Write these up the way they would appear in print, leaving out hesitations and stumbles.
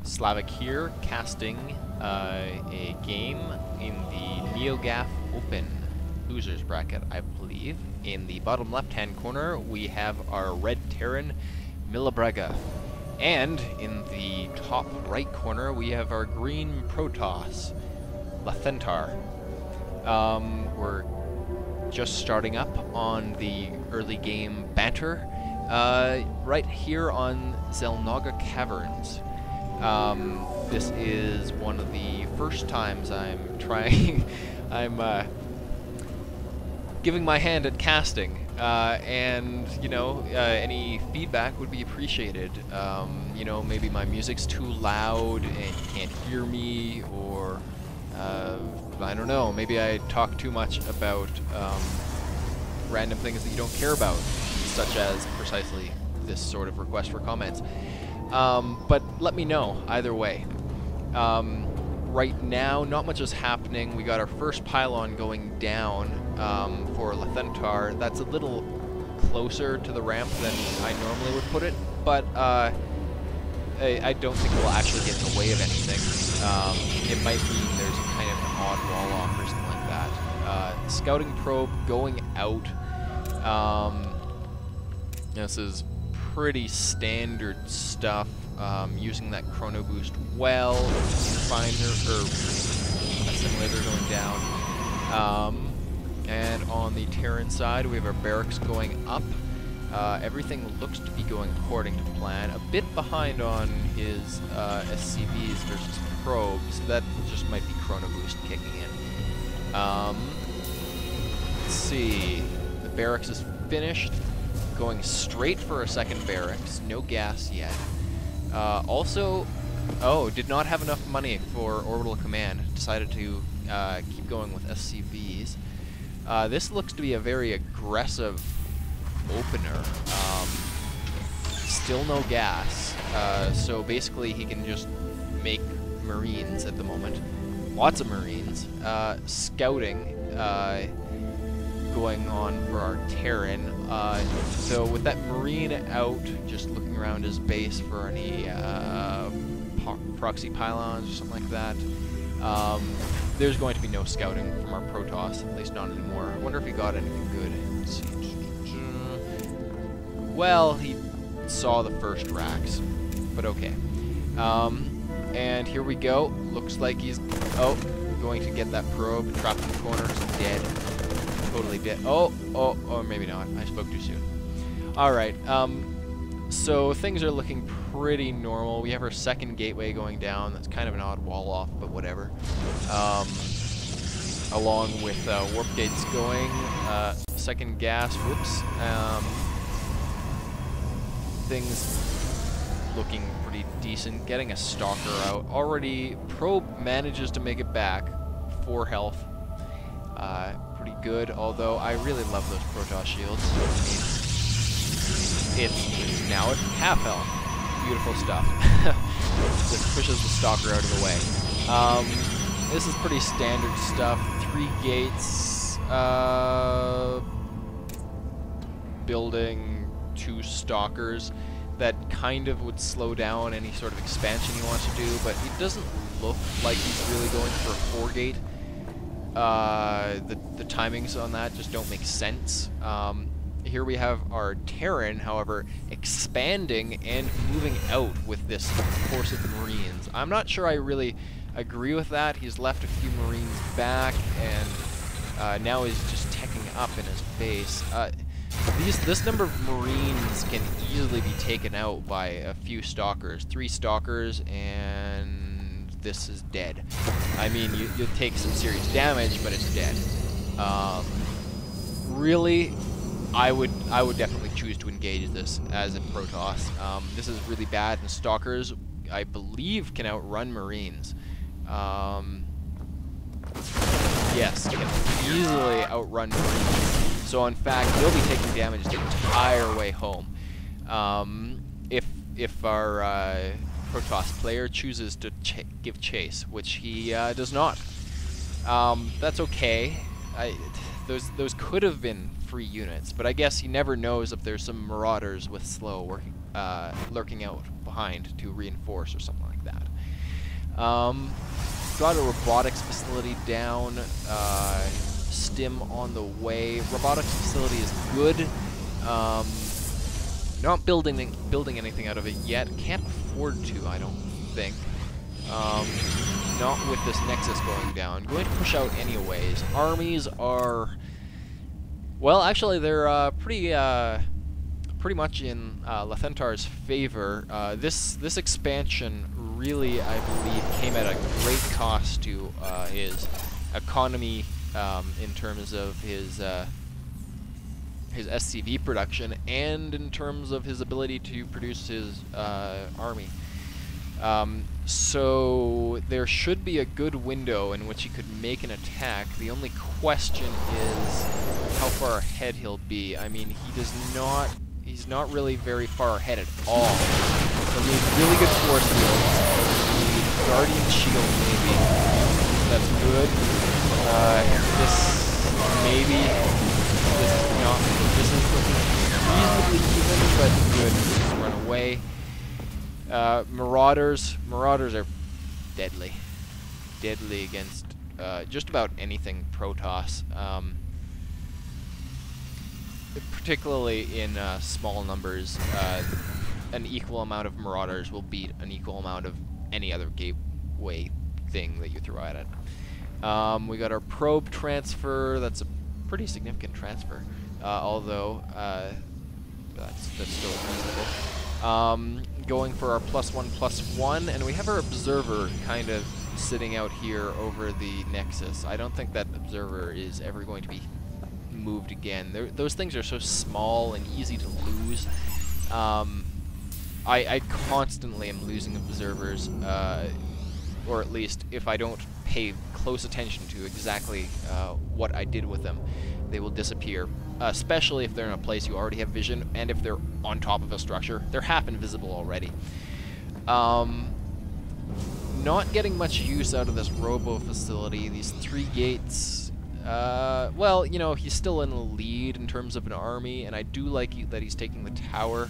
Slavic here, casting a game in the NeoGAF Open losers bracket, I believe. In the bottom left-hand corner, we have our red Terran, Milabrega. And in the top right corner, we have our green Protoss, Lathentar. We're just starting up on the early game banter, right here on Zelnaga Caverns. This is one of the first times I'm trying, giving my hand at casting, and, you know, any feedback would be appreciated. You know, maybe my music's too loud and you can't hear me, or, I don't know, maybe I talk too much about, random things that you don't care about, such as precisely this sort of request for comments. But let me know, either way. Right now, not much is happening. We got our first pylon going down for Lathentar. That's a little closer to the ramp than I normally would put it, but I don't think we'll actually get in the way of anything. It might mean there's kind of an odd wall off or something like that. Scouting probe going out. This is pretty standard stuff. Using that chrono boost well. Finder or assimilator going down. And on the Terran side, we have our barracks going up. Everything looks to be going according to plan. A bit behind on his SCVs versus probes. That just might be chrono boost kicking in. Let's see. The barracks is finished. Going straight for a second barracks. No gas yet. Also, did not have enough money for orbital command. Decided to keep going with SCVs. This looks to be a very aggressive opener. Still no gas, so basically he can just make Marines at the moment. Lots of Marines. Scouting going on for our Terran. So with that Marine out, just looking around his base for any proxy pylons or something like that. There's going to be no scouting from our Protoss, at least not anymore. I wonder if he got anything good. Let's see. Well, he saw the first racks, but okay. And here we go. Looks like he's going to get that probe trapped in the corner. He's dead. Totally dead. Or maybe not. I spoke too soon. Alright, so things are looking pretty normal. We have our second gateway going down. That's kind of an odd wall off, but whatever. Along with warp gates going. Second gas. Whoops. Things looking pretty decent. Getting a stalker out. Already, probe manages to make it back. 4 health. Pretty good, although I really love those Protoss shields. It's now at half health. Beautiful stuff. Just pushes the stalker out of the way. This is pretty standard stuff. 3 gates, building 2 stalkers. That kind of would slow down any sort of expansion he wants to do, but it doesn't look like he's really going for a 4-gate. The timings on that just don't make sense. Here we have our Terran, however, expanding and moving out with this force of Marines. I'm not sure I really agree with that. He's left a few Marines back, and now he's just teching up in his base. This number of Marines can easily be taken out by a few Stalkers. 3 Stalkers, and this is dead. I mean, you'll take some serious damage, but it's dead. Really, I would definitely choose to engage this as a Protoss. This is really bad, and Stalkers, I believe, can outrun Marines. Yes, can easily outrun Marines. So in fact, they'll be taking damage the entire way home. If our Protoss player chooses to give chase, which he does not. That's okay. Those could have been free units, but I guess he never knows if there's some marauders with slow working, lurking out behind to reinforce or something like that. Got a robotics facility down. Stim on the way. Robotics facility is good. Not building anything out of it yet. Can't afford to, I don't think. Not with this Nexus going down. Going to push out anyways. Armies are... Well, actually, they're pretty much in Lathentar's favor. This expansion really, I believe, came at a great cost to his economy in terms of his SCV production and in terms of his ability to produce his army. So there should be a good window in which he could make an attack. The only question is how far ahead he'll be. I mean, he's not really very far ahead at all. He'll need really good force fields. He'll need Guardian Shield maybe. That's good. This is looking reasonably even, but good. Just run away. Marauders are deadly against just about anything Protoss, particularly in small numbers. An equal amount of Marauders will beat an equal amount of any other gateway thing that you throw at it. We got our probe transfer. That's a pretty significant transfer, although that's still reasonable. Going for our +1/+1, and we have our observer kind of sitting out here over the Nexus. I don't think that observer is ever going to be moved again. Those things are so small and easy to lose. I constantly am losing observers, or at least if I don't pay close attention to exactly what I did with them, they will disappear. Especially if they're in a place you already have vision, and if they're on top of a structure. They're half invisible already. Not getting much use out of this robo facility. These 3 gates, well, you know, he's still in the lead in terms of an army, and I do like that he's taking the tower.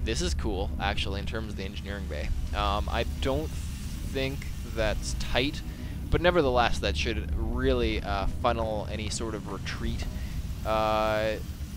This is cool, actually, in terms of the engineering bay. I don't think that's tight, but nevertheless, that should really funnel any sort of retreat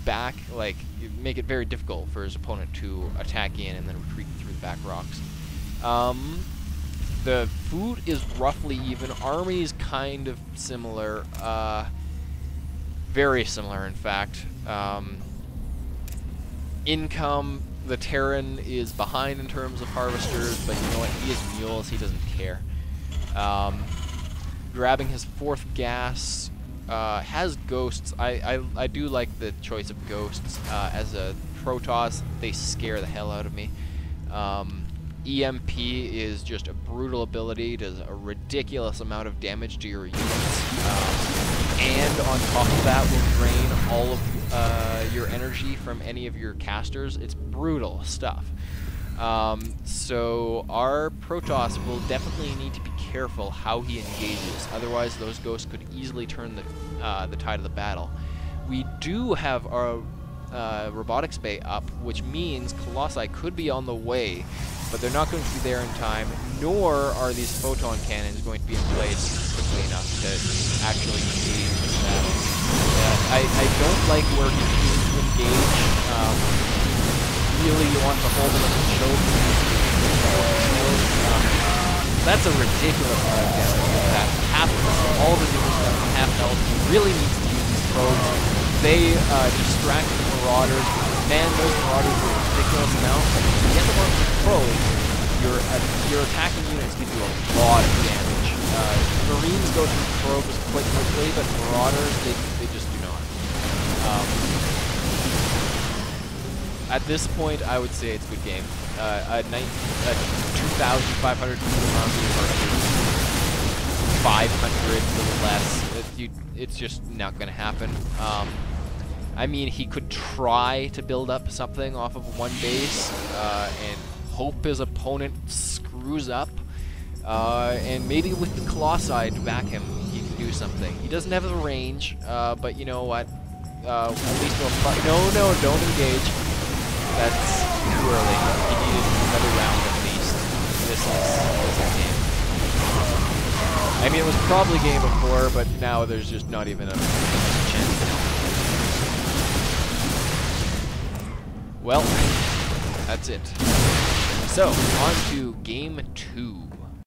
back, like, make it very difficult for his opponent to attack in and then retreat through the back rocks. The food is roughly even. Army's kind of similar, very similar, in fact. Income, the Terran is behind in terms of harvesters, but you know what? He has mules. He doesn't care. Grabbing his 4th gas. Has ghosts. I do like the choice of ghosts. As a Protoss, they scare the hell out of me. EMP is just a brutal ability, does a ridiculous amount of damage to your units, and on top of that will drain all of your energy from any of your casters. It's brutal stuff. So our Protoss will definitely need to be careful how he engages, otherwise those ghosts could easily turn the tide of the battle. We do have our robotics bay up, which means Colossi could be on the way, but they're not going to be there in time, nor are these photon cannons going to be in place quickly enough to actually engage this battle. I don't like where he chooses to engage. Really, you want to hold him at the choke. That's a ridiculous amount of damage with that. All the units have half health. He really needs to use these probes. They distract the Marauders. Man, those Marauders are a ridiculous amount. But if you get them on probe, your attacking units can do a lot of damage. Marines go through probes quite quickly, but Marauders, they just do not. At this point, I would say it's a good game. A 2,500 army versus 500 or less. It's just not going to happen. I mean, he could try to build up something off of one base and hope his opponent screws up. And maybe with the Colossi to back him, he can do something. He doesn't have the range, but you know what? At least no, don't engage. That's too early. He needed another round at least. This is I mean, it was probably game before, but now there's just not even a chance. Well, that's it. So, on to game 2.